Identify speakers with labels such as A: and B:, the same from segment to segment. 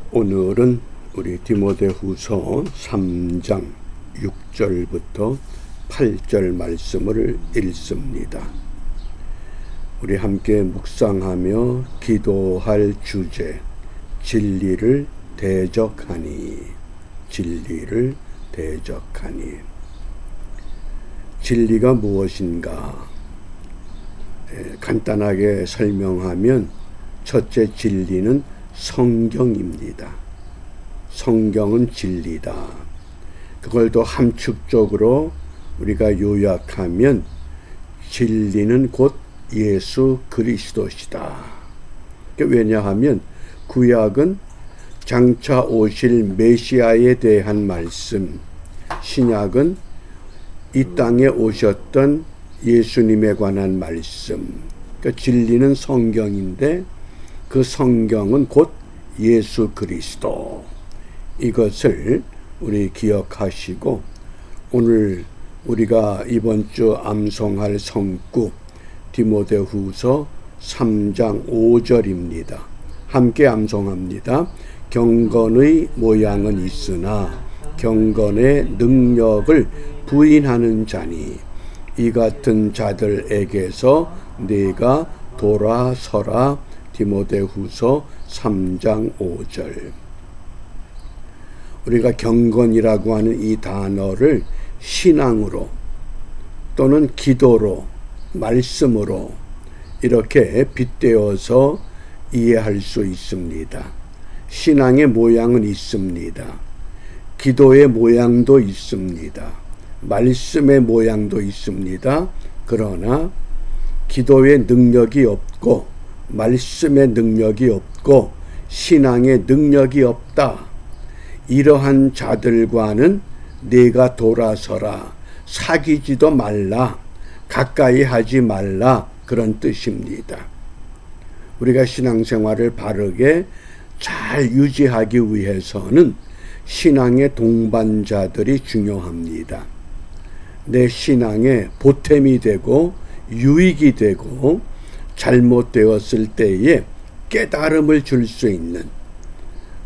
A: 오늘은 우리 디모데후서 3장 6절부터 8절 말씀을 읽습니다. 우리 함께 묵상하며 기도할 주제, 진리를 대적하니. 진리를 대적하니. 진리가 무엇인가? 간단하게 설명하면 첫째 진리는 성경입니다. 성경은 진리다. 그걸 더 함축적으로 우리가 요약하면 진리는 곧 예수 그리스도시다. 왜냐하면 구약은 장차 오실 메시아에 대한 말씀, 신약은 이 땅에 오셨던 예수님에 관한 말씀. 그러니까 진리는 성경인데 그 성경은 곧 예수 그리스도. 이것을 우리 기억하시고 오늘 우리가 이번 주 암송할 성구 디모데후서 3장 5절입니다. 함께 암송합니다. 경건의 모양은 있으나 경건의 능력을 부인하는 자니 이 같은 자들에게서 네가 돌아서라. 디모데후서 3장 5절. 우리가 경건이라고 하는 이 단어를 신앙으로 또는 기도로, 말씀으로 이렇게 빗대어서 이해할 수 있습니다. 신앙의 모양은 있습니다. 기도의 모양도 있습니다. 말씀의 모양도 있습니다. 그러나 기도의 능력이 없고 말씀의 능력이 없고 신앙의 능력이 없다. 이러한 자들과는 네가 돌아서라. 사귀지도 말라. 가까이 하지 말라. 그런 뜻입니다. 우리가 신앙생활을 바르게 잘 유지하기 위해서는 신앙의 동반자들이 중요합니다. 내 신앙에 보탬이 되고 유익이 되고 잘못되었을 때에 깨달음을 줄 수 있는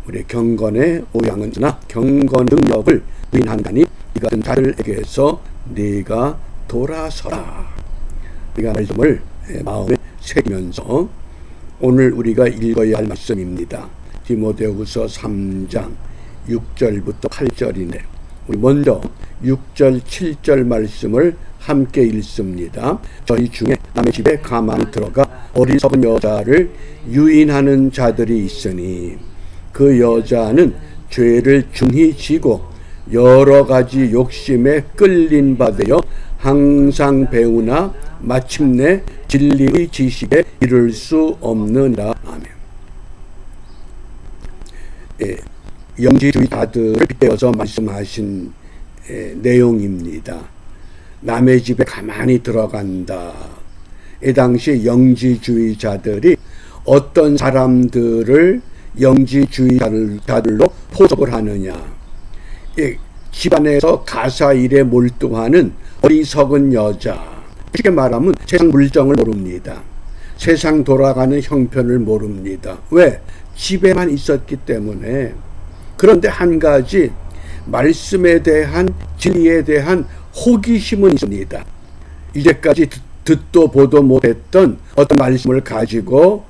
A: 우리 경건의 모양은나 경건 능력을 부인한다니 이 같은 자들에게서 네가 돌아서라. 우리가 말씀을 마음에 새기면서 오늘 우리가 읽어야 할 말씀입니다. 디모데후서 3장 6절부터 8절이네. 우리 먼저 6절 7절 말씀을 함께 읽습니다. 저희 중에 남의 집에 가만히 들어가 어리석은 여자를 유인하는 자들이 있으니 그 여자는 죄를 중히 지고 여러 가지 욕심에 끌린 바 되어 항상 배우나 마침내 진리의 지식에 이를 수 없느니라. 아멘. 영지주의자들을 빗대어서 말씀하신 내용입니다. 남의 집에 가만히 들어간다. 이 당시 영지주의자들이 어떤 사람들을 영지주의자들로 포섭을 하느냐. 집안에서 가사일에 몰두하는 어리석은 여자. 쉽게 말하면 세상 물정을 모릅니다. 세상 돌아가는 형편을 모릅니다. 왜? 집에만 있었기 때문에. 그런데 한 가지 말씀에 대한 진리에 대한 호기심은 있습니다. 이제까지 듣도 보도 못했던 어떤 말씀을 가지고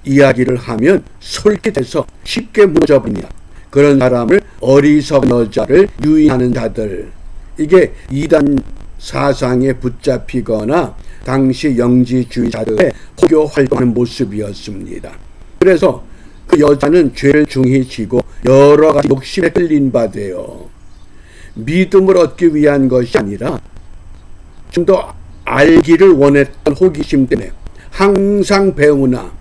A: 이야기를 하면 솔깃해서 쉽게 무너져버립니다. 그런 사람을 어리석은 여자를 유인하는 자들. 이게 이단 사상에 붙잡히거나 당시 영지주의자들의 포교 활동하는 모습이었습니다. 그래서 그 여자는 죄를 중히 지고 여러 가지 욕심에 끌린 바 되어 믿음을 얻기 위한 것이 아니라 좀 더 알기를 원했던 호기심 때문에 항상 배우나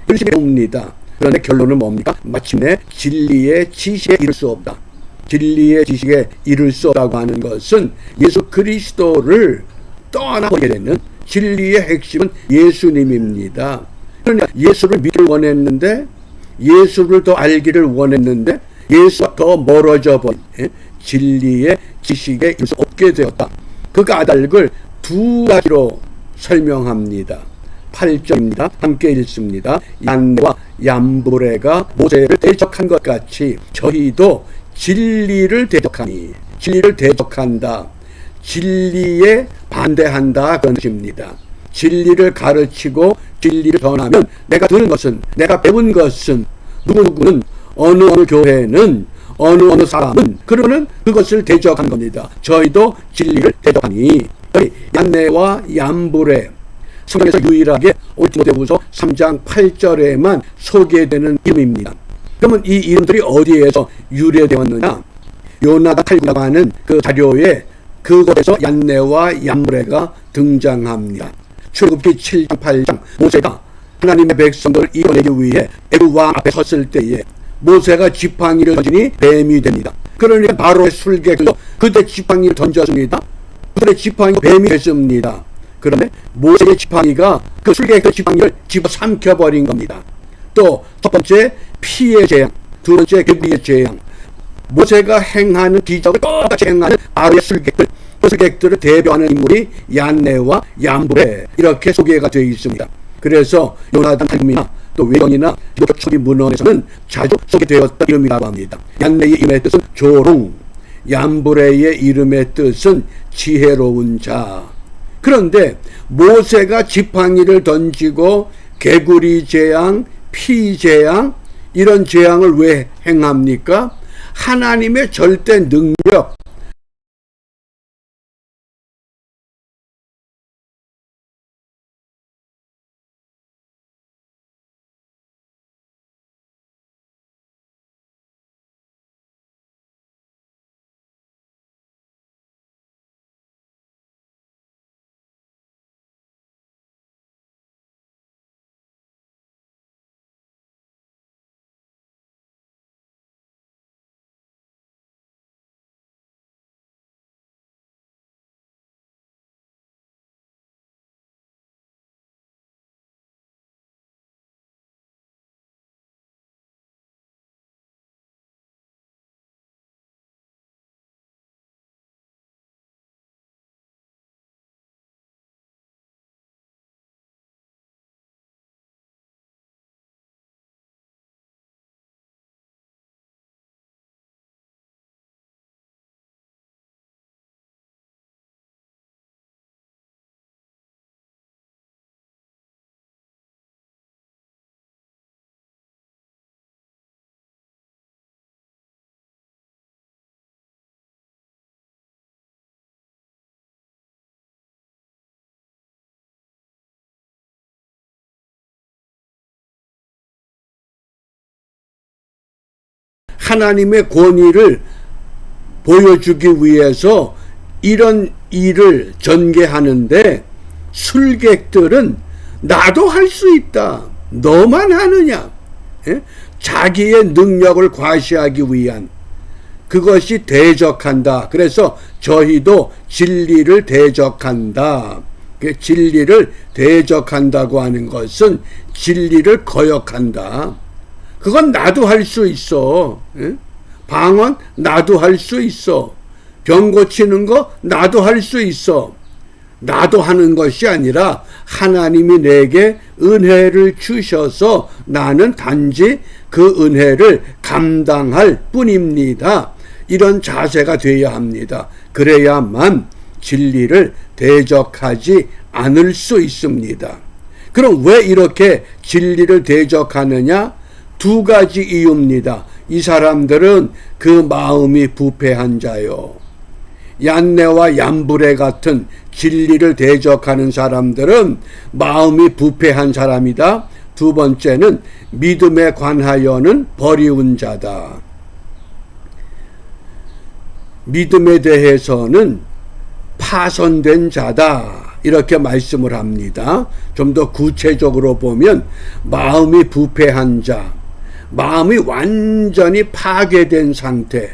A: 열심히 배웁니다. 그런데 결론은 뭡니까? 마침내 진리의 지식에 이를 수 없다. 진리의 지식에 이를 수 없다고 하는 것은 예수 그리스도를 떠나버리게 되는 진리의 핵심은 예수님입니다. 그러니까 예수를 믿기를 원했는데 예수를 더 알기를 원했는데 예수와 더 멀어져 버린 진리의 지식에 이를 수 없게 되었다. 그 까닭을 두 가지로 설명합니다. 8절입니다. 함께 읽습니다. 얀네와 얌브레가 모세를 대적한 것 같이 저희도 진리를 대적하니, 진리를 대적한다, 진리에 반대한다, 그런 뜻입니다. 진리를 가르치고 진리를 전하면 내가 들은 것은, 내가 배운 것은, 누구누구는, 어느 교회는, 어느 사람은, 그러면 그것을 대적한 겁니다. 저희도 진리를 대적하니. 얀네와 얌브레, 성경에서 유일하게 디모데후서 3장 8절에만 소개되는 이름입니다. 그러면 이 이름들이 어디에서 유래되었느냐? 요나단 칼국이라고 하는 그 자료에 그곳에서 얀네와 얌브레가 등장합니다. 출애굽기 7장 8장, 모세가 하나님의 백성들을 이겨내기 위해 애굽 왕 앞에 섰을 때에 모세가 지팡이를 던지니 뱀이 됩니다. 그러니까 바로의 술객들도 그때 지팡이를 던졌습니다. 그들의 지팡이가 뱀이 됐습니다. 그런데 모세의 지팡이가 그 술객의 지팡이를 집어삼켜버린 겁니다. 또 첫 번째 피의 재앙, 두 번째 개구리의 재앙, 모세가 행하는 기적을 똑같이 행하는 바로의 술객들, 그 술객들을 대표하는 인물이 얀네와 얌브레, 이렇게 소개가 되어 있습니다. 그래서 요나단 칼국이나 또 외경이나 기독교 초기 문헌에서는 자주 소개되었던 이름이라고 합니다. 얀네의 이름의 뜻은 조롱, 얌브레의 이름의 뜻은 지혜로운 자. 그런데 모세가 지팡이를 던지고 개구리 재앙, 피 재앙, 이런 재앙을 왜 행합니까? 하나님의 절대 능력, 하나님의 권위를 보여주기 위해서 이런 일을 전개하는데, 술객들은 나도 할 수 있다, 너만 하느냐, 자기의 능력을 과시하기 위한, 그것이 대적한다. 그래서 저희도 진리를 대적한다. 진리를 대적한다고 하는 것은 진리를 거역한다. 그건 나도 할 수 있어. 방언 나도 할 수 있어. 병 고치는 거 나도 할 수 있어. 나도 하는 것이 아니라 하나님이 내게 은혜를 주셔서 나는 단지 그 은혜를 감당할 뿐입니다. 이런 자세가 되어야 합니다. 그래야만 진리를 대적하지 않을 수 있습니다. 그럼 왜 이렇게 진리를 대적하느냐? 두 가지 이유입니다. 이 사람들은 그 마음이 부패한 자요. 얀네와 얌브레 같은 진리를 대적하는 사람들은 마음이 부패한 사람이다. 두 번째는 믿음에 관하여는 버리운 자다. 믿음에 대해서는 파손된 자다. 이렇게 말씀을 합니다. 좀 더 구체적으로 보면 마음이 부패한 자, 마음이 완전히 파괴된 상태,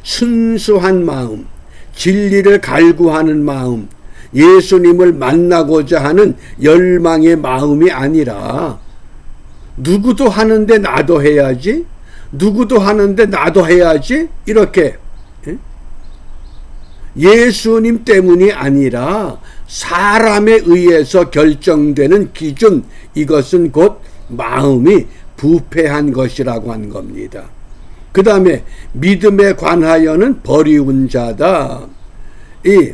A: 순수한 마음, 진리를 갈구하는 마음, 예수님을 만나고자 하는 열망의 마음이 아니라 누구도 하는데 나도 해야지, 누구도 하는데 나도 해야지, 이렇게 예수님 때문이 아니라 사람에 의해서 결정되는 기준, 이것은 곧 마음이 부패한 것이라고 하는 겁니다. 그 다음에 믿음에 관하여는 버리운 자다. 이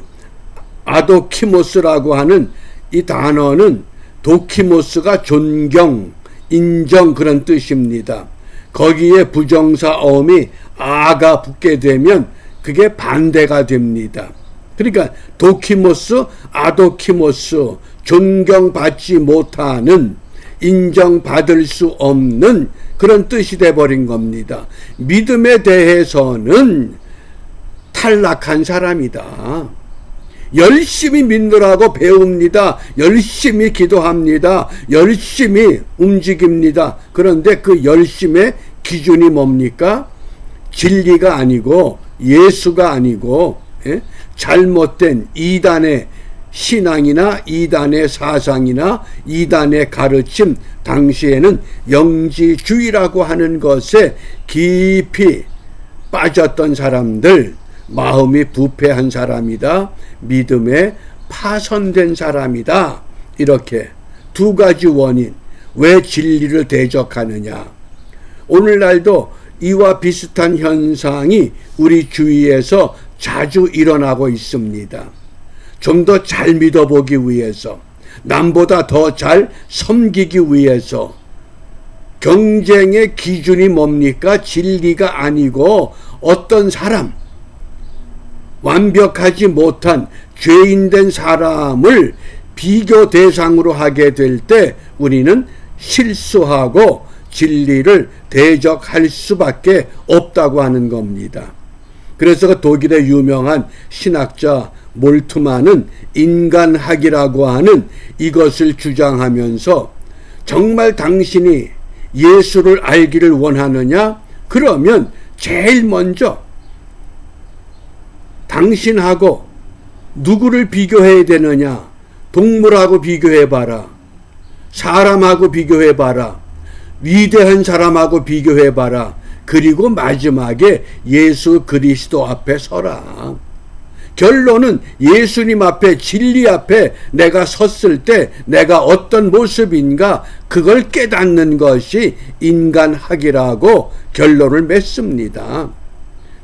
A: 아도키모스라고 하는 이 단어는 도키모스가 존경, 인정 그런 뜻입니다. 거기에 부정사 어음이 아가 붙게 되면 그게 반대가 됩니다. 그러니까 도키모스, 아도키모스, 존경받지 못하는, 인정받을 수 없는 그런 뜻이 돼버린 겁니다. 믿음에 대해서는 탈락한 사람이다. 열심히 믿느라고 배웁니다. 열심히 기도합니다. 열심히 움직입니다. 그런데 그 열심의 기준이 뭡니까? 진리가 아니고 예수가 아니고 잘못된 이단의 신앙이나 이단의 사상이나 이단의 가르침, 당시에는 영지주의라고 하는 것에 깊이 빠졌던 사람들, 마음이 부패한 사람이다. 믿음에 파손된 사람이다. 이렇게 두 가지 원인. 왜 진리를 대적하느냐. 오늘날도 이와 비슷한 현상이 우리 주위에서 자주 일어나고 있습니다. 좀 더 잘 믿어보기 위해서, 남보다 더 잘 섬기기 위해서. 경쟁의 기준이 뭡니까? 진리가 아니고 어떤 사람, 완벽하지 못한 죄인된 사람을 비교 대상으로 하게 될 때 우리는 실수하고 진리를 대적할 수밖에 없다고 하는 겁니다. 그래서 독일의 유명한 신학자 몰트만은 인간학이라고 하는 이것을 주장하면서, 정말 당신이 예수를 알기를 원하느냐? 그러면 제일 먼저 당신하고 누구를 비교해야 되느냐? 동물하고 비교해봐라. 사람하고 비교해봐라. 위대한 사람하고 비교해봐라. 그리고 마지막에 예수 그리스도 앞에 서라. 결론은 예수님 앞에, 진리 앞에 내가 섰을 때 내가 어떤 모습인가, 그걸 깨닫는 것이 인간학이라고 결론을 맺습니다.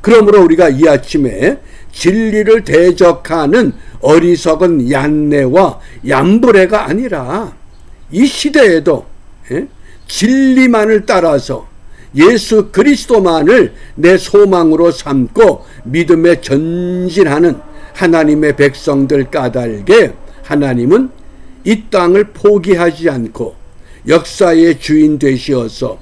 A: 그러므로 우리가 이 아침에 진리를 대적하는 어리석은 얀네와 얀브레가 아니라 이 시대에도 진리만을 따라서 예수 그리스도만을 내 소망으로 삼고 믿음에 전진하는 하나님의 백성들 까닭에 하나님은 이 땅을 포기하지 않고 역사의 주인 되시어서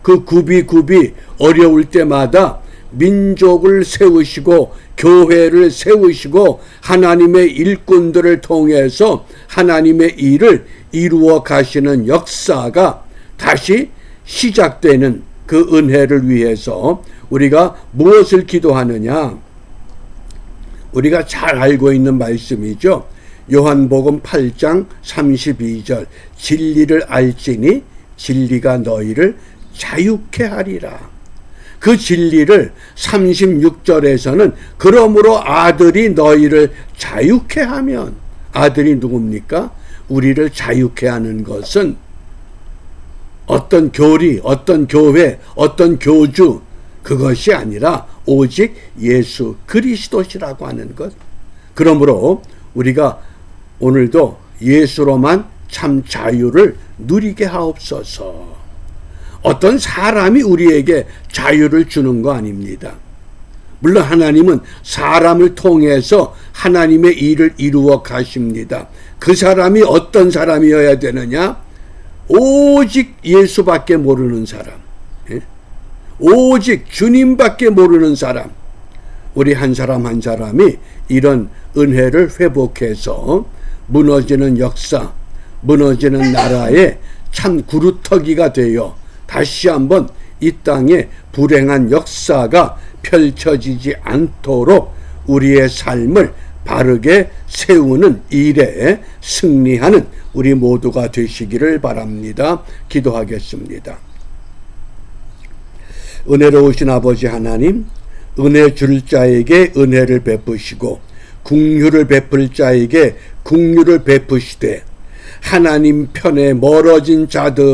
A: 그 굽이굽이 어려울 때마다 민족을 세우시고 교회를 세우시고 하나님의 일꾼들을 통해서 하나님의 일을 이루어 가시는 역사가 다시 시작되는 그 은혜를 위해서 우리가 무엇을 기도하느냐? 우리가 잘 알고 있는 말씀이죠. 요한복음 8장 32절, 진리를 알지니 진리가 너희를 자유케 하리라. 그 진리를 36절에서는 그러므로 아들이 너희를 자유케 하면, 아들이 누굽니까? 우리를 자유케 하는 것은 어떤 교리, 어떤 교회, 어떤 교주, 그것이 아니라 오직 예수 그리스도시라고 하는 것. 그러므로 우리가 오늘도 예수로만 참 자유를 누리게 하옵소서. 어떤 사람이 우리에게 자유를 주는 거 아닙니다. 물론 하나님은 사람을 통해서 하나님의 일을 이루어 가십니다. 그 사람이 어떤 사람이어야 되느냐? 오직 예수밖에 모르는 사람, 오직 주님밖에 모르는 사람. 우리 한 사람 한 사람이 이런 은혜를 회복해서 무너지는 역사, 무너지는 나라의 참 구루터기가 되어 다시 한번 이 땅에 불행한 역사가 펼쳐지지 않도록 우리의 삶을 바르게 세우는 일에 승리하는 우리 모두가 되시기를 바랍니다. 기도하겠습니다. 은혜로우신 아버지 하나님, 은혜 줄 자에게 은혜를 베푸시고 긍휼을 베풀 자에게 긍휼을 베푸시되 하나님 편에 멀어진 자들